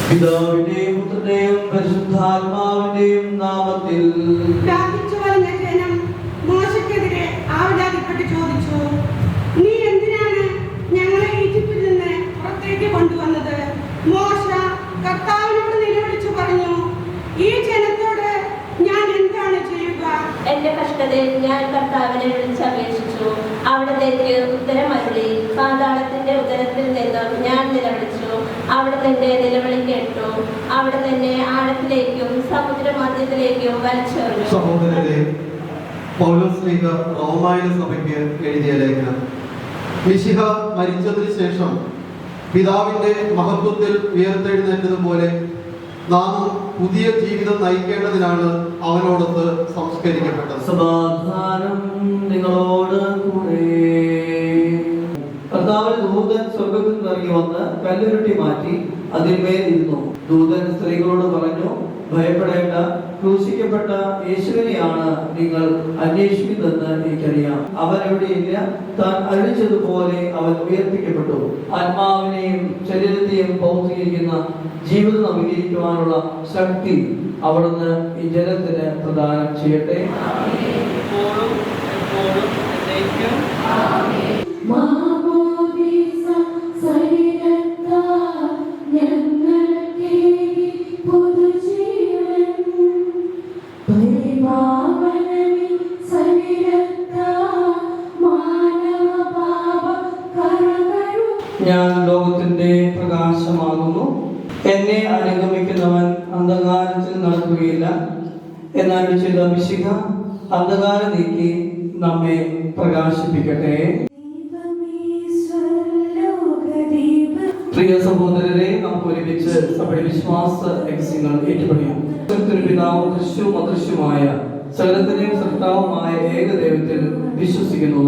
പിതാവിന്റെയും പുത്രന്റെയും പരിശുദ്ധാത്മാവിന്റെയും നാമത്തിൽ വ്യാപിച്ചു വന്ന ജനം മോശയ്ക്കെതിരെ ആവലാതിപ്പെട്ട് ചോദിച്ചു, നീ എന്തിനാണ് ഞങ്ങളെ ഈജിപ്തിൽ നിന്ന് പുറത്തേക്ക് കൊണ്ടുവന്നത്? മോശ കർത്താവിനോട് നിലവിളിച്ചു പറഞ്ഞു, ഈ ജനത്തോട് ഞാൻ എന്താണ് ചെയ്യുക? എന്റെ കഷ്ടതയിൽ ഞാൻ കർത്താവിനെ വിളിച്ചപേക്ഷിച്ചു, അവിടത്തേക്ക് ഉത്തരമരുളി. പാതാളത്തിന്റെ ഉദരത്തിൽ നിന്നും ഞാൻ നിലവിളിച്ചു, അവിടെ തന്നെ നിലവിളി കേട്ടു. അവിടെ തന്നെ ആഴത്തിലേക്കും സമുദ്രമധ്യത്തിലേക്കും വലിച്ചെറിഞ്ഞു. സഹോദരരെ, പൗലോസ്ലീഹ റോമായിലെ സഭയ്ക്ക് എഴുതിയ ലേഖനം. മിശിഹ മരിച്ചതിന് ശേഷം പിതാവിന്റെ മഹത്വത്തിൽ ഉയർത്തെഴുന്നേറ്റതുപോലെ നാം പുതിയ ജീവിതം നയിക്കേണ്ടതിനാണ് അവനോടൊത്ത് സംസ്കരിക്കപ്പെട്ടത്. സമാധാനം നിങ്ങളോട് കൂടെ. കർത്താവിന്റെ ദൂതൻ സ്വർഗ്ഗത്തിൽ നിന്ന് ഇറങ്ങി വന്ന് കല്ലുരുട്ടി മാറ്റി അതിന്മേൽ ഇരുന്നു. ദൂതൻ സ്ത്രീകളോട് പറഞ്ഞു, ഭയപ്പെടേണ്ട, ക്രൂശിക്കപ്പെട്ട യേശുവിനെയാണ് നിങ്ങൾ അന്വേഷിക്കുന്നതെന്ന് എനിക്കറിയാം. അവൻ എവിടെയില്ല, താൻ അരുളിച്ചതുപോലെ അവൻ ഉയർപ്പിക്കപ്പെട്ടു. ആത്മാവിനെയും ശരീരത്തെയും പൗത്രീകരിക്കുന്ന ജീവിതം നവീകരിക്കുവാനുള്ള ശക്തി അവിടുന്ന് ഈ ജനത്തിന് പ്രദാനം ചെയ്യട്ടെ. ഞാൻ ലോകത്തിന്റെ പ്രകാശമാകുന്നു. എന്നെ അനുഗമിക്കുന്നവൻ അന്ധകാരത്തിൽ നടക്കുകയില്ല. എന്നാൽ ചെയ്ത മിശിഹ അന്ധകാരം നീക്കി നമ്മെ പ്രകാശിപ്പിക്കട്ടെ. പ്രിയ സഹോദരരെ, നമുക്ക് ഒരുമിച്ച് സഭയുടെ വിശ്വാസ രഹസ്യങ്ങൾ ഏറ്റുപണിയാം. പിതാവും ദൃശ്യവും അദൃശ്യവുമായ സകലത്തിന്റെയും സൃഷ്ടാവുമായ ഏകദൈവത്തിൽ വിശ്വസിക്കുന്നു.